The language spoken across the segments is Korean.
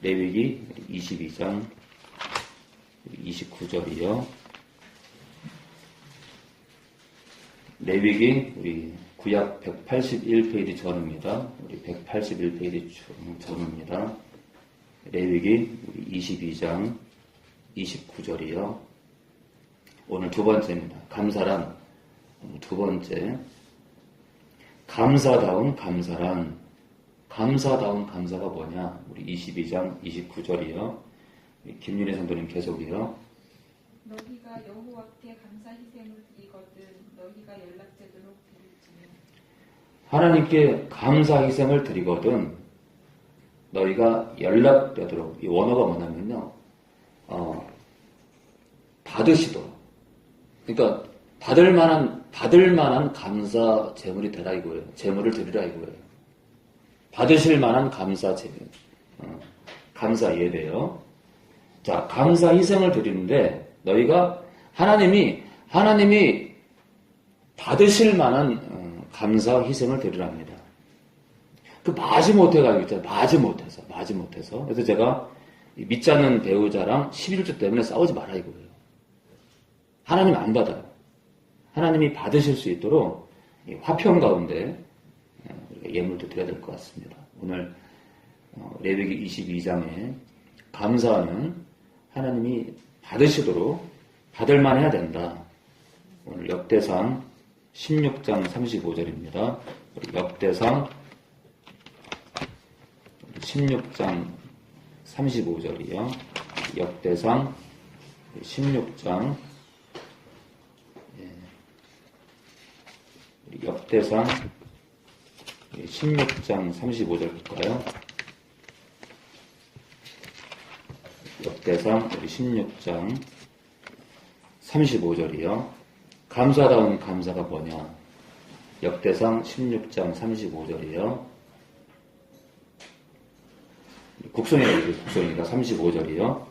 레위기 22장 29절이요. 레위기 우리 구약 181페이지 전입니다. 우리 181페이지 전입니다. 레위기 우리 22장 29절이요. 오늘 두 번째입니다. 감사란 두 번째. 감사다운 감사란. 감사다운 감사가 뭐냐? 우리 22장 29절이요. 김윤혜 성도님 계속이요. 너희가 여호와께 감사 희생을 드리거든 너희가 연락되도록 드릴지니. 하나님께 감사 희생을 드리거든 너희가 연락되도록. 이 원어가 뭐냐면요. 받으시도록. 그러니까 받을 만한 감사 제물이 되라 이거예요. 제물을 드리라 이거예요. 받으실 만한 감사 제물, 감사 예배요. 자, 감사 희생을 드리는데 너희가 하나님이 받으실 만한 감사 희생을 드리랍니다. 그 마지못해가 있잖아요. 마지못해서. 그래서 제가 믿지 않는 배우자랑 11조 때문에 싸우지 마라 이거예요. 하나님 안 받아요. 하나님이 받으실 수 있도록 화평 가운데 예물도 드려야 될 것 같습니다. 오늘 레위기 22장에 감사는 하나님이 받으시도록 받을만 해야 된다. 오늘 역대상 16장 35절입니다. 역대상 16장 35절이요. 역대상 16장 역대상 16장 35절 볼까요? 역대상 16장 35절이요. 감사다운 감사가 뭐냐? 역대상 16장 35절이요. 국성이가 35절이요.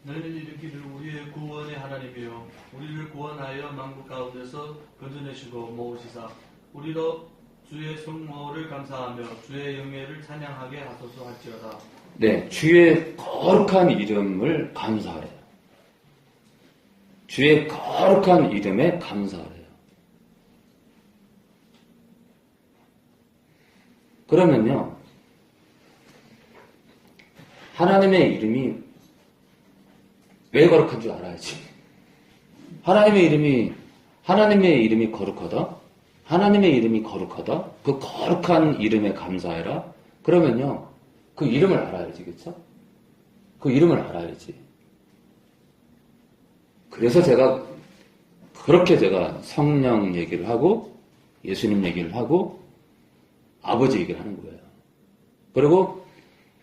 너희는 이르기를 우리의 구원의 하나님이여 우리를 구원하여 만국 가운데서 건져내시고 모으시사 우리로 주의 성모를 감사하며 주의 영예를 찬양하게 하소서 할지어다. 네, 주의 거룩한 이름을 감사하래요. 주의 거룩한 이름에 감사하래요. 그러면요, 하나님의 이름이 왜 거룩한 줄 알아야지. 하나님의 이름이 거룩하다? 하나님의 이름이 거룩하다? 그 거룩한 이름에 감사해라? 그러면요, 그 이름을 알아야지, 그쵸? 그 이름을 알아야지. 그래서 그렇게 제가 성령 얘기를 하고, 예수님 얘기를 하고, 아버지 얘기를 하는 거예요. 그리고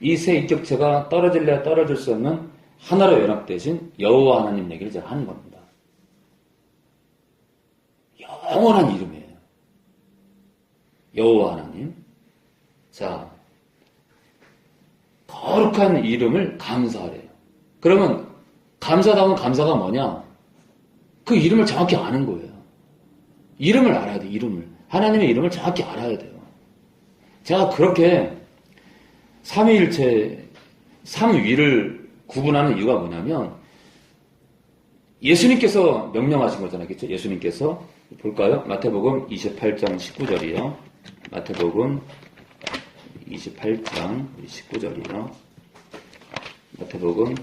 이 세 인격체가 떨어질래야 떨어질 수 없는 하나로 연합되신 여호와 하나님 얘기를 제가 하는 겁니다. 영원한 이름이에요. 여호와 하나님. 자, 거룩한 이름을 감사하래요. 그러면 감사다운 감사가 뭐냐? 그 이름을 정확히 아는 거예요. 이름을 알아야 돼요. 이름을. 하나님의 이름을 정확히 알아야 돼요. 제가 그렇게 삼위일체, 삼위를 구분하는 이유가 뭐냐면 예수님께서 명령하신 거잖아요. 그렇죠? 예수님께서 볼까요? 마태복음 28장 19절이요. 마태복음 28장 19절이요. 마태복음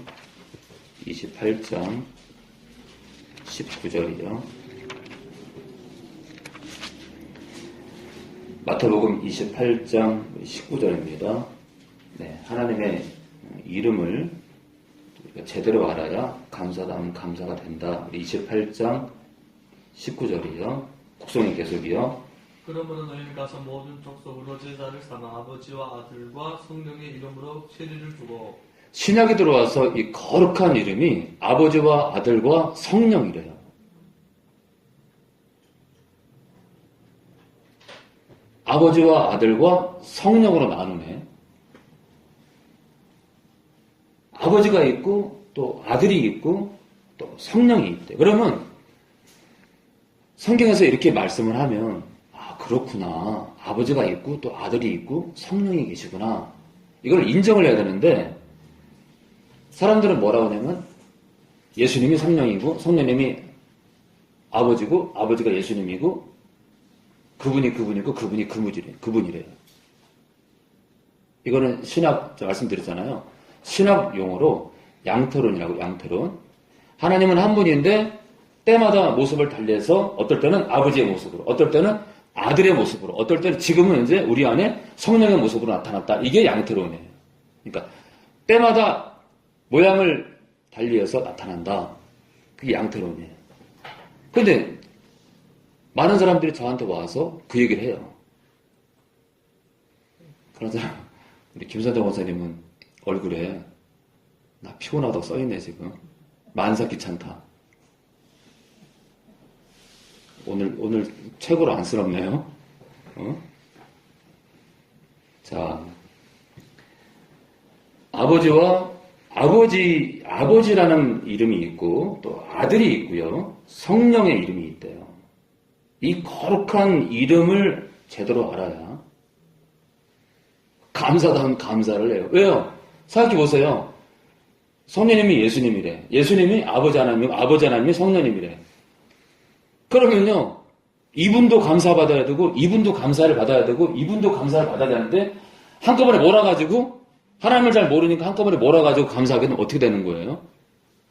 28장 19절이요. 마태복음 28장 19절입니다. 네, 하나님의 이름을 제대로 알아야 감사다운 감사가 된다. 28장 19절이요. 국성이 계속이요. 그러므로 너희는 가서 모든 족속으로 제자를 삼아 아버지와 아들과 성령의 이름으로 세례를 주고. 신약에 들어와서 이 거룩한 이름이 아버지와 아들과 성령이래요. 아버지와 아들과 성령으로 나누네. 아버지가 있고 또 아들이 있고 또 성령이 있대. 그러면 성경에서 이렇게 말씀을 하면 아 그렇구나. 아버지가 있고 또 아들이 있고 성령이 계시구나. 이걸 인정을 해야 되는데 사람들은 뭐라고 하냐면 예수님이 성령이고 성령님이 아버지고 아버지가 예수님이고 그분이 그분이고 그분이 그분이래요. 이거는 신학, 제가 말씀드렸잖아요. 신학 용어로 양태론이라고, 양태론. 하나님은 한 분인데 때마다 모습을 달리해서 어떨 때는 아버지의 모습으로, 어떨 때는 아들의 모습으로, 어떨 때는 지금은 이제 우리 안에 성령의 모습으로 나타났다. 이게 양태론이에요. 그러니까 때마다 모양을 달리해서 나타난다. 그게 양태론이에요. 근데 많은 사람들이 저한테 와서 그 얘기를 해요. 그러자 우리 김선정 원사님은 얼굴에 나 피곤하다고 써있네 지금. 만사 귀찮다. 오늘 최고로 안쓰럽네요. 자, 아버지라는 이름이 있고 또 아들이 있고요. 성령의 이름이 있대요. 이 거룩한 이름을 제대로 알아야 감사다운 감사를 해요. 왜요? 생각해 보세요. 성령님이 예수님이래. 예수님이 아버지 하나님이 성령님이래. 그러면요, 이분도 감사받아야 되고, 이분도 감사를 받아야 되고, 이분도 감사를 받아야 되는데, 한꺼번에 몰아가지고, 하나님을 잘 모르니까 한꺼번에 몰아가지고 감사하게 되면 어떻게 되는 거예요?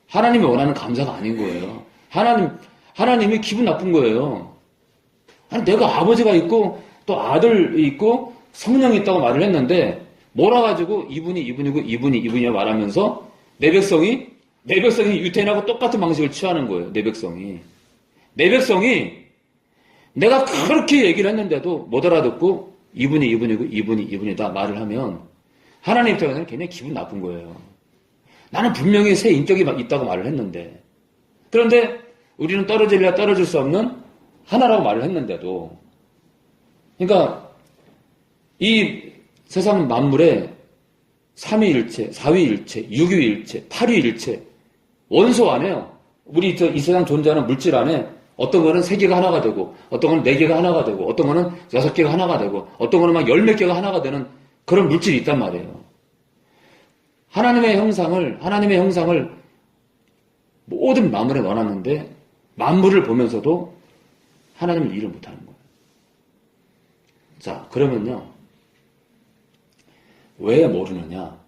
하나님이 원하는 감사가 아닌 거예요. 하나님이 기분 나쁜 거예요. 아니, 내가 아버지가 있고, 또 아들이 있고, 성령이 있다고 말을 했는데, 몰아가지고 이분이야 말하면서, 내 백성이 유태인하고 똑같은 방식을 취하는 거예요. 내 백성이 내가 그렇게 얘기를 했는데도 못 알아듣고 이분이다 말을 하면 하나님 입장에서는 굉장히 기분 나쁜 거예요. 나는 분명히 새 인격이 있다고 말을 했는데 그런데 우리는 떨어질래야 떨어질 수 없는 하나라고 말을 했는데도 그러니까 이 세상 만물에 삼위일체, 사위일체, 육위일체, 팔위일체 원소 안에요. 우리 이 세상 존재하는 물질 안에 어떤 거는 3개가 하나가 되고 어떤 거는 4개가 하나가 되고 어떤 거는 6개가 하나가 되고 어떤 거는 막 10몇 개가 하나가 되는 그런 물질이 있단 말이에요. 하나님의 형상을 모든 만물에 넣어놨는데 만물을 보면서도 하나님을 이해를 못하는 거예요. 자, 그러면요. 왜 모르느냐?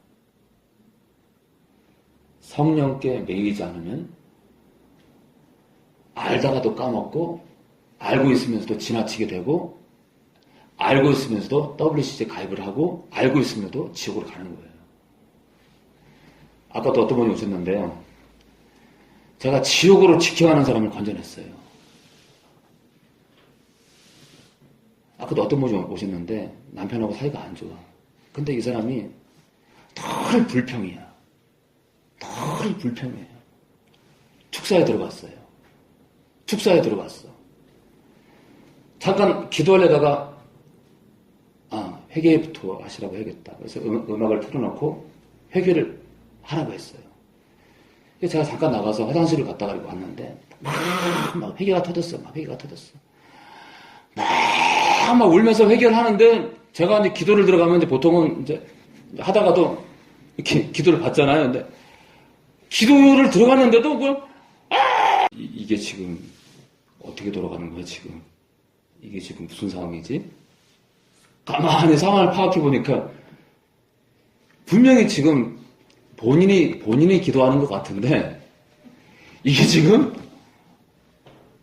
성령께 매이지 않으면 알다가도 까먹고 알고 있으면서도 지나치게 되고 알고 있으면서도 WCC에 가입을 하고 알고 있으면서도 지옥으로 가는 거예요. 아까도 어떤 분이 오셨는데요. 제가 지옥으로 지켜가는 사람을 건져냈어요. 아까도 어떤 분이 오셨는데 남편하고 사이가 안 좋아. 근데 이 사람이 늘 불평이야. 늘 불평이에요. 축사에 들어갔어요. 잠깐 기도하려다가 회개부터 하시라고 해야겠다. 그래서 음악을 틀어놓고 회개를 하라고 했어요. 그래서 제가 잠깐 나가서 화장실을 갔다 가지고 왔는데 막 회개가 터졌어. 막 울면서 회개를 하는데 제가 이제 기도를 들어가면 이제 보통은 이제 하다가도 이렇게 기도를 받잖아요. 근데 기도를 들어갔는데도 이게 지금 어떻게 돌아가는 거야 지금? 이게 지금 무슨 상황이지? 가만히 상황을 파악해 보니까 분명히 지금 본인이 기도하는 것 같은데 이게 지금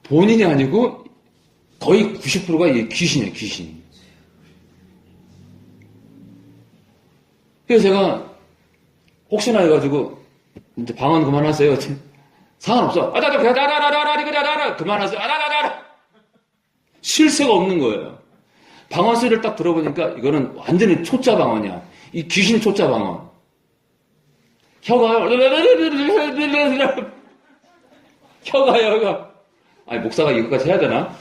본인이 아니고 거의 90%가 이게 귀신이에요, 귀신. 그래서 제가 혹시나 해가지고 이제 방언 그만하세요. 상관없어. 그만하세요. 쉴 새가 없는 거예요. 방언 소리를 딱 들어보니까 이거는 완전히 초짜 방언이야. 이 귀신 초짜 방언. 혀가 아니 목사가 이거까지 해야 되나?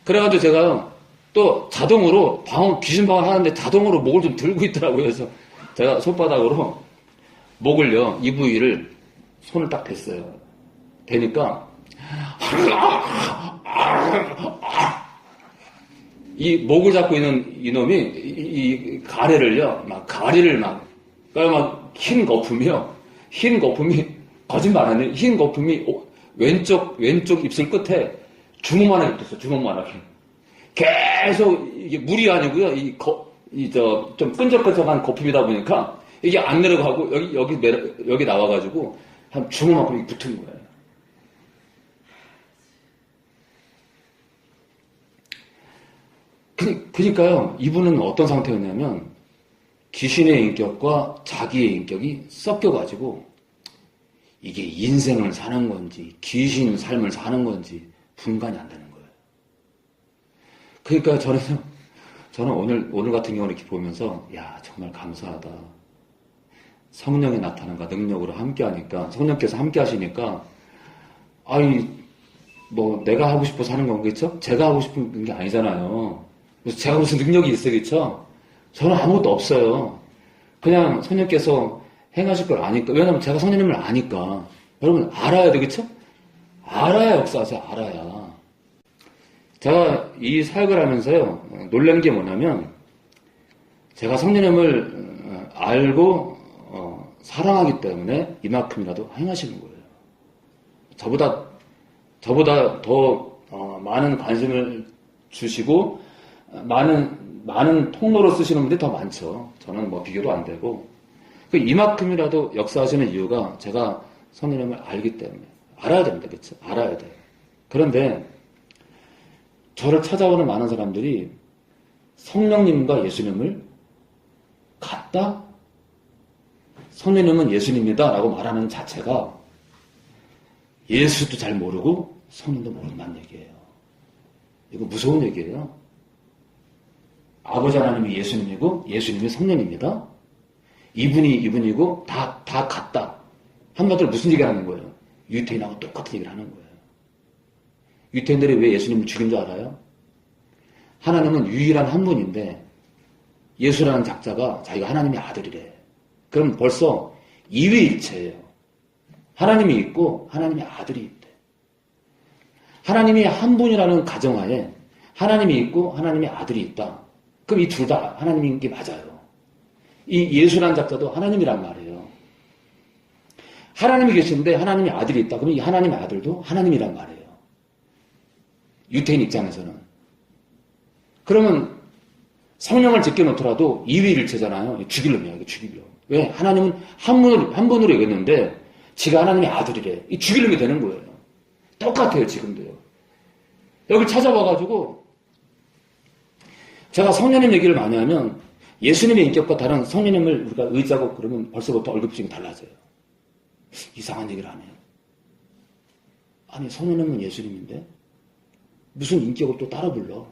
그래가지고 제가 또 자동으로 귀신 방언 하는데 자동으로 목을 좀 들고 있더라고요. 그래서 제가 손바닥으로 목을요, 이 부위를 손을 딱 댔어요. 대니까 이 목을 잡고 있는 이놈이 이 가래를 그러니까 막 흰 거품이요. 흰 거품이, 거짓말 안 해. 흰 거품이 왼쪽 입술 끝에 주먹만하게 붙었어. 주먹만하게. 계속 이게 물이 아니고요. 좀 끈적끈적한 거품이다 보니까 이게 안 내려가고 여기 나와가지고 한 주먹만큼 붙은 거예요. 그러니까요. 이분은 어떤 상태였냐면 귀신의 인격과 자기의 인격이 섞여가지고 이게 인생을 사는 건지 귀신 삶을 사는 건지 분간이 안 되는 거예요. 그러니까 저는 오늘 같은 경우는 이렇게 보면서 야 정말 감사하다. 성령의 나타남과 능력으로 함께하니까 성령께서 함께하시니까 아이 뭐 내가 하고 싶어서 하는 거겠죠? 제가 하고 싶은 게 아니잖아요. 그래서 제가 무슨 능력이 있어겠죠? 저는 아무것도 없어요. 그냥 성령께서 행하실 걸 아니까. 왜냐면 제가 성령님을 아니까. 여러분 알아야 되겠죠? 알아야 역사하세요. 알아야. 제가 이 사역을 하면서요 놀란 게 뭐냐면 제가 성령님을 알고 사랑하기 때문에 이만큼이라도 행하시는 거예요. 저보다 더 많은 관심을 주시고 많은 통로로 쓰시는 분들이 더 많죠. 저는 뭐 비교도 안 되고 이만큼이라도 역사하시는 이유가 제가 성령님을 알기 때문에 알아야 됩니다. 그렇죠? 알아야 돼요. 그런데 저를 찾아오는 많은 사람들이 성령님과 예수님을 같다? 성령님은 예수님이다 라고 말하는 자체가 예수도 잘 모르고 성령도 모른다는 얘기예요. 이거 무서운 얘기예요. 아버지 하나님이 예수님이고 예수님이 성령입니다. 이분이고 다 같다. 한마디로 무슨 얘기를 하는 거예요? 유태인하고 똑같은 얘기를 하는 거예요. 유태인들이 왜 예수님을 죽인 줄 알아요? 하나님은 유일한 한 분인데 예수라는 작자가 자기가 하나님의 아들이래. 그럼 벌써 이위일체예요. 하나님이 있고 하나님의 아들이 있대. 하나님이 한 분이라는 가정하에 하나님이 있고 하나님의 아들이 있다. 그럼 이 둘 다 하나님인 게 맞아요. 이 예수라는 작자도 하나님이란 말이에요. 하나님이 계신데 하나님의 아들이 있다. 그럼 이 하나님의 아들도 하나님이란 말이에요. 유태인 입장에서는. 그러면 성령을 제껴놓더라도 이위일체잖아요. 죽일 놈이야. 이게 죽일 놈. 왜? 하나님은 한 분으로 얘기했는데 지가 하나님의 아들이래. 이 죽일 놈이 되는 거예요. 똑같아요. 지금도요. 여기 찾아와가지고 제가 성령님 얘기를 많이 하면 예수님의 인격과 다른 성령님을 우리가 의지하고 그러면 벌써부터 얼굴표정이 달라져요. 이상한 얘기를 하네요. 아니 성령님은 예수님인데 무슨 인격을 또 따라 불러.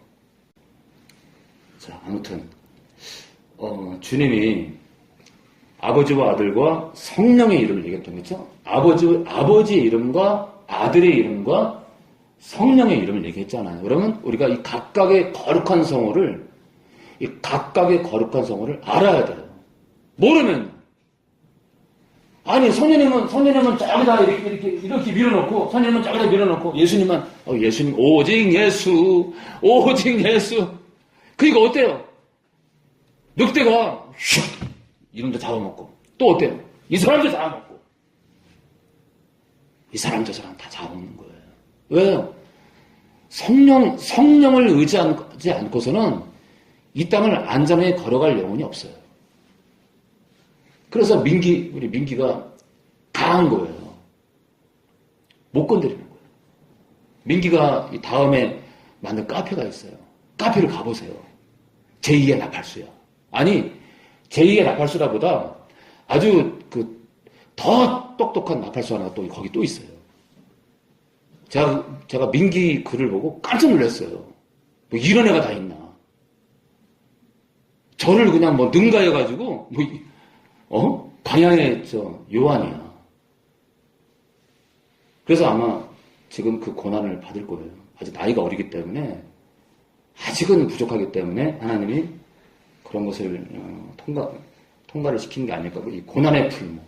자 아무튼 주님이 아버지와 아들과 성령의 이름을 얘기했던 거죠. 아버지의 이름과 아들의 이름과 성령의 이름을 얘기했잖아요. 그러면 우리가 이 각각의 거룩한 성호를 알아야 돼요. 모르면 아니 성령님은 저기다 이렇게 밀어놓고 성령님은 저기다 밀어놓고 예수님은 예수님 오직 예수 그러니까 어때요? 늑대가 슉 이놈도 잡아먹고 또 어때요? 이 사람도 잡아먹고 이 사람 저 사람 다 잡아먹는 거예요. 왜요? 성령을 의지하지 않고서는 이 땅을 안전하게 걸어갈 영혼이 없어요. 그래서 우리 민기가 강한 거예요. 못 건드리는 거예요. 민기가 다음에 만든 카페가 있어요. 카페를 가보세요. 제2의 나팔수야. 아니, 제2의 나팔수라보다 아주 더 똑똑한 나팔수 하나가 거기 또 있어요. 제가 민기 글을 보고 깜짝 놀랐어요. 뭐 이런 애가 다 있나. 저를 그냥 능가해가지고, 광야의 요한이야. 그래서 아마 지금 그 고난을 받을 거예요. 아직 나이가 어리기 때문에, 아직은 부족하기 때문에 하나님이 그런 것을 통과를 시키는 게 아닐까. 이 고난의 풀무.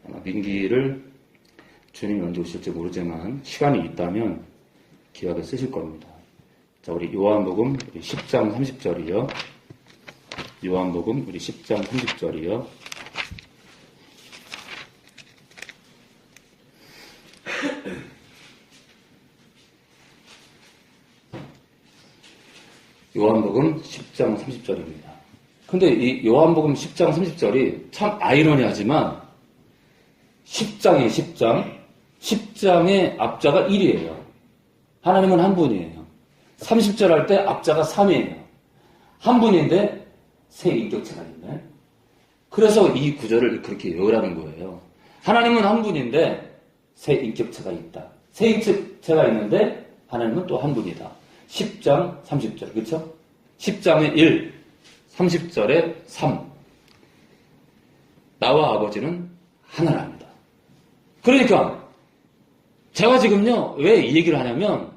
아마 민기를 주님이 언제 오실지 모르지만 시간이 있다면 기억에 쓰실 겁니다. 자, 우리 요한복음 10장 30절이요. 요한복음 우리 10장 30절이요. 요한복음 10장 30절입니다. 근데 이 요한복음 10장 30절이 참 아이러니하지만 10장에 10장의 앞자가 1이에요. 하나님은 한 분이에요. 30절 할 때 앞자가 3이에요. 한 분인데 세 인격체가 있네. 그래서 이 구절을 그렇게 외우라는 거예요. 하나님은 한 분인데 세 인격체가 있다. 세 인격체가 있는데 하나님은 또 한 분이다. 10장 30절, 그렇죠? 10장에 1, 30절에 3. 나와 아버지는 하나랍니다. 그러니까 제가 지금요 왜 이 얘기를 하냐면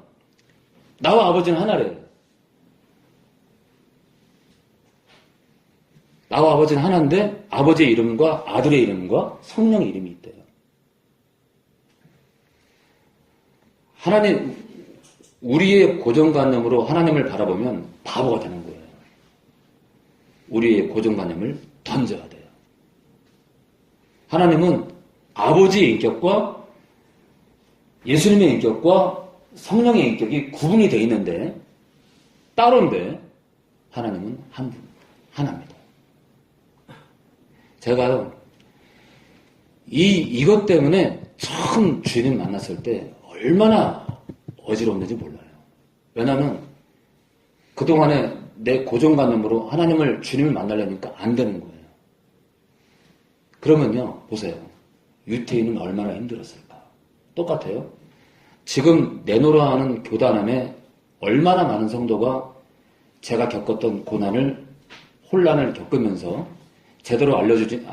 나와 아버지는 하나래요. 나와 아버지는 하나인데 아버지의 이름과 아들의 이름과 성령의 이름이 있대요. 하나님, 우리의 고정관념으로 하나님을 바라보면 바보가 되는 거예요. 우리의 고정관념을 던져야 돼요. 하나님은 아버지의 인격과 예수님의 인격과 성령의 인격이 구분이 되어 있는데 따로인데 하나님은 한 분, 하나입니다. 제가요 이것 때문에 처음 주님 만났을 때 얼마나 어지러웠는지 몰라요. 왜냐하면 그동안에 내 고정관념으로 하나님을 주님을 만나려니까 안 되는 거예요. 그러면요 보세요. 유태인은 얼마나 힘들었을까. 똑같아요. 지금 내노라 하는 교단 안에 얼마나 많은 성도가 제가 겪었던 고난을 혼란을 겪으면서 제대로 알려주지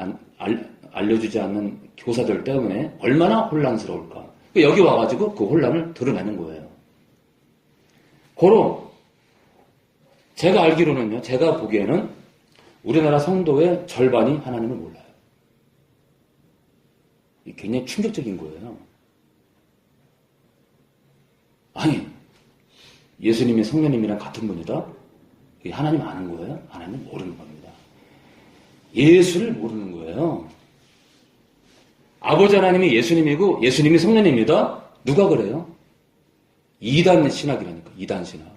않는 교사들 때문에 얼마나 혼란스러울까. 여기 와가지고 그 혼란을 드러내는 거예요. 고로 제가 알기로는요, 제가 보기에는 우리나라 성도의 절반이 하나님을 몰라요. 굉장히 충격적인 거예요. 아니, 예수님이 성령님이랑 같은 분이다? 하나님 아는 거예요? 하나님 모르는 겁니다. 예수를 모르는 거예요. 아버지 하나님이 예수님이고 예수님이 성령입니다. 누가 그래요? 이단 신학이라니까. 이단 신학.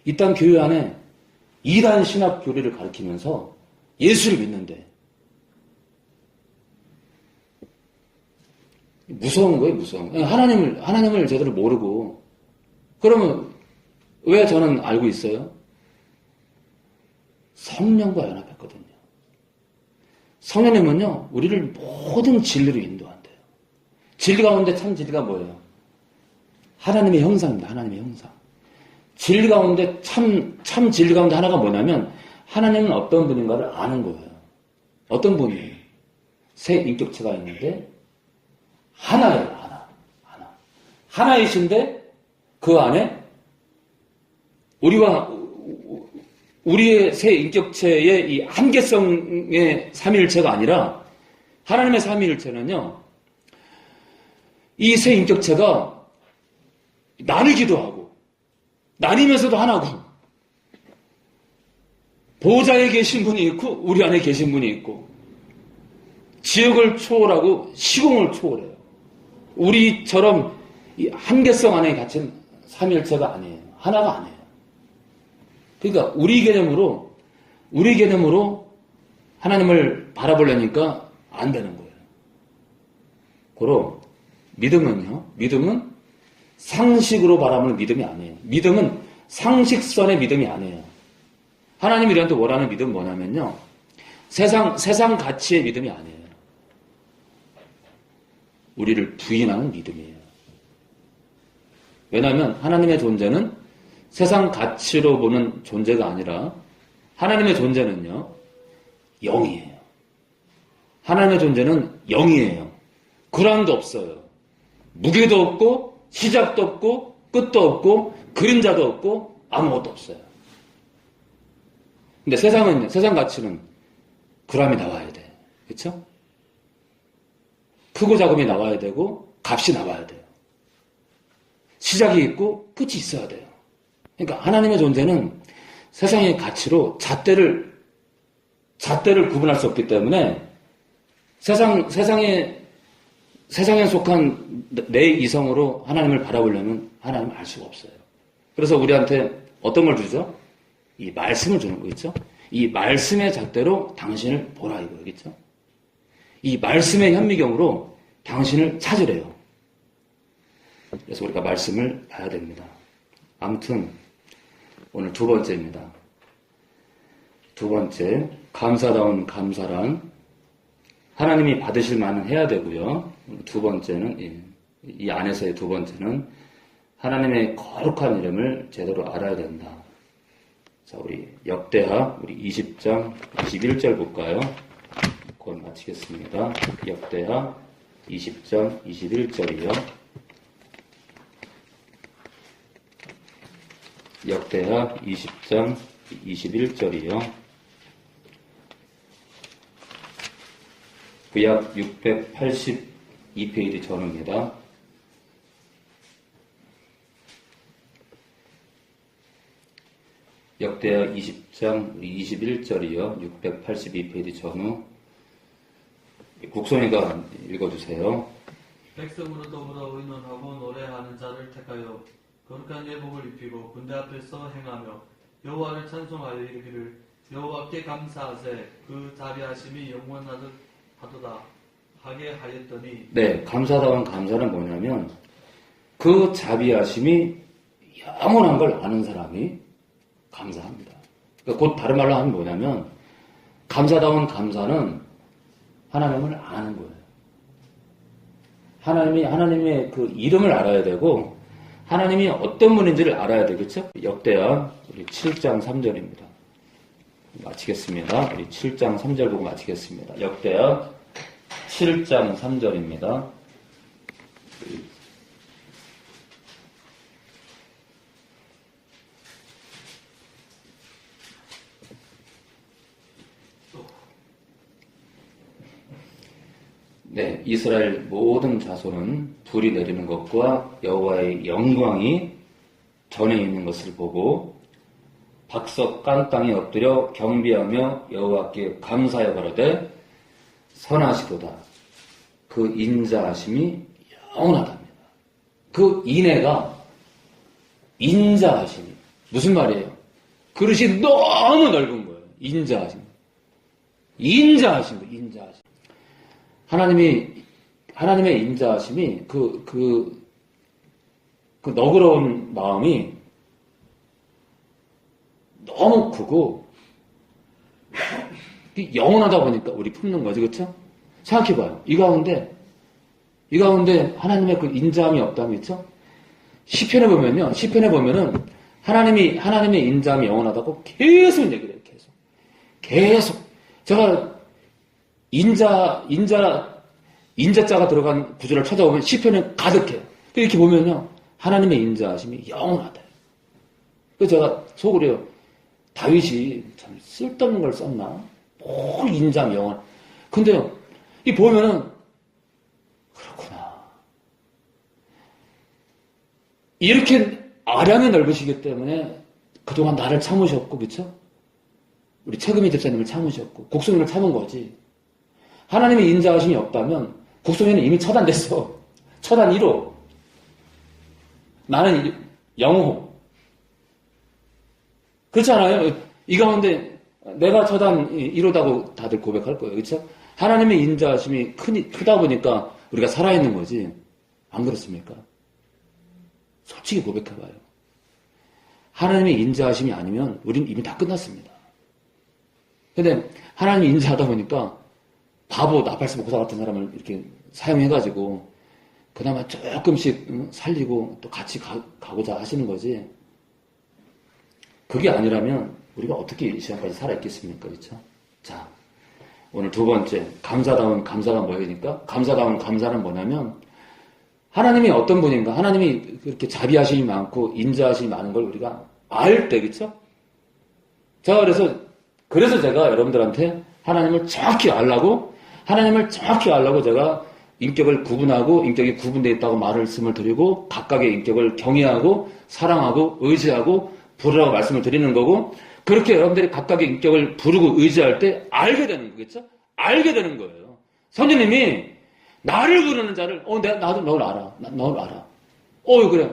이단 교회 안에 이단 신학 교리를 가르치면서 예수를 믿는데 무서운 거예요, 무서운 거예요. 하나님을 제대로 모르고 그러면 왜 저는 알고 있어요? 성령과 연합했거든요. 성령님은요, 우리를 모든 진리로 인도한대요. 진리 가운데 참 진리가 뭐예요? 하나님의 형상입니다. 하나님의 형상. 진리 가운데 참 진리 가운데 하나가 뭐냐면 하나님은 어떤 분인가를 아는 거예요. 어떤 분이에요? 세 인격체가 있는데 하나예요. 하나. 하나이신데 그 안에 우리의 세 인격체의 이 한계성의 삼위일체가 아니라 하나님의 삼위일체는요, 이 세 인격체가 나누기도 하고 나뉘면서도 하나고 보좌에 계신 분이 있고 우리 안에 계신 분이 있고 지역을 초월하고 시공을 초월해요. 우리처럼 이 한계성 안에 갇힌 삼위일체가 아니에요. 하나가 아니에요. 그러니까 우리 개념으로 하나님을 바라보려니까 안 되는 거예요. 고로 믿음은 상식으로 바라보는 믿음이 아니에요. 믿음은 상식선의 믿음이 아니에요. 하나님이 우리한테 원하는 믿음은 뭐냐면요, 세상 가치의 믿음이 아니에요. 우리를 부인하는 믿음이에요. 왜냐하면 하나님의 존재는 세상 가치로 보는 존재가 아니라 하나님의 존재는요, 영이에요. 하나님의 존재는 영이에요. 구랑도 없어요. 무게도 없고 시작도 없고 끝도 없고 그림자도 없고 아무것도 없어요. 근데 세상 가치는 그람이 나와야 돼. 그렇죠? 크고 작음이 나와야 되고 값이 나와야 돼요. 시작이 있고 끝이 있어야 돼요. 그러니까 하나님의 존재는 세상의 가치로 잣대를 구분할 수 없기 때문에 세상에 속한 내 이성으로 하나님을 바라보려면 하나님을 알 수가 없어요. 그래서 우리한테 어떤 걸 주죠? 이 말씀을 주는 거겠죠? 이 말씀의 잣대로 당신을 보라 이거겠죠? 이 말씀의 현미경으로 당신을 찾으래요. 그래서 우리가 말씀을 봐야 됩니다. 아무튼 오늘 두 번째입니다. 두 번째, 감사다운 감사란 하나님이 받으실 만은 해야 되고요. 두 번째는 이 안에서의 두 번째는 하나님의 거룩한 이름을 제대로 알아야 된다. 자, 우리 역대하 우리 20장 21절 볼까요? 그걸 마치겠습니다. 역대하 20장 21절이요. 역대하 20장 21절이요. 구약 682페이지 전후입니다. 역대하 20장 21절이요. 682페이지 전후. 국선이가 읽어주세요. 백성으로 더불어 의논하고 노래하는 자를 택하여 거룩한 예복을 입히고 군대 앞에서 행하며 여호와를 찬송하여 이르기를 여호와께 감사하세 그 자비하심이 영원하도다 하게 하였더니. 네, 감사다운 감사는 뭐냐면 그 자비하심이 영원한 걸 아는 사람이 감사합니다. 그러니까 곧 다른 말로 하면 뭐냐면 감사다운 감사는 하나님을 아는 거예요. 하나님의 그 이름을 알아야 되고 하나님이 어떤 분인지를 알아야 되겠죠? 역대하 우리 7장 3절입니다. 마치겠습니다. 우리 7장 3절 보고 마치겠습니다. 역대하 7장 3절입니다. 네, 이스라엘 모든 자손은 불이 내리는 것과 여호와의 영광이 전에 있는 것을 보고 박석 깐 땅에 엎드려 경배하며 여호와께 감사하여 가로되 선하시도다. 그 인자하심이 영원하답니다. 그 인애가 인자하심이 무슨 말이에요? 그릇이 너무 넓은 거예요. 인자하심. 인자하심. 하나님의 인자하심이 그 너그러운 마음이 너무 크고 영원하다 보니까 우리 품는 거지, 그렇죠? 생각해봐요. 이 가운데 하나님의 그 인자함이 없다면, 그렇죠? 시편에 보면은 하나님의 인자함이 영원하다고 계속 얘기를 해요. 계속. 제가 인자자가 들어간 구절을 찾아보면 시편에 가득해요. 이렇게 보면요, 하나님의 인자하심이 영원하다. 그래서 제가 속으로요, 다윗이 참 쓸데없는 걸 썼나? 뭘 인자함 영원. 근데요, 이 보면은 그렇구나. 이렇게 아량이 넓으시기 때문에 그동안 나를 참으셨고, 그쵸? 우리 최금희 집사님을 참으셨고, 곡성이를 참은 거지. 하나님의 인자하심이 없다면 곡성이는 이미 처단됐어. 처단 1호. 나는 영호. 그렇지 않아요? 이 가운데 내가 처단 1호다고 다들 고백할 거예요. 그렇죠? 하나님의 인자하심이 크다 보니까 우리가 살아있는 거지. 안 그렇습니까? 솔직히 고백해봐요. 하나님의 인자하심이 아니면 우리는 이미 다 끝났습니다. 근데 하나님이 인자하다 보니까 바보 나팔스 목사 같은 사람을 이렇게 사용해가지고 그나마 조금씩 살리고 또 같이 가고자 하시는 거지. 그게 아니라면 우리가 어떻게 이 시간까지 살아있겠습니까? 그렇죠? 자, 오늘 두 번째 감사다운 감사가 뭐니까? 감사다운 감사는 뭐냐면 하나님이 어떤 분인가? 하나님이 그렇게 자비하심이 많고 인자하심이 많은 걸 우리가 알 때, 그렇죠? 제가 그래서 제가 여러분들한테 하나님을 정확히 알라고 제가 인격을 구분하고 인격이 구분되어 있다고 말씀을 드리고 각각의 인격을 경외하고 사랑하고 의지하고 부르라고 말씀을 드리는 거고, 그렇게 여러분들이 각각의 인격을 부르고 의지할 때 알게 되는 거겠죠? 알게 되는 거예요. 선생님이 나를 부르는 자를 나도 널 알아. 널 알아. 그래.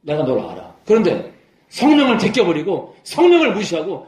내가 널 알아. 그런데 성령을 제껴버리고 성령을 무시하고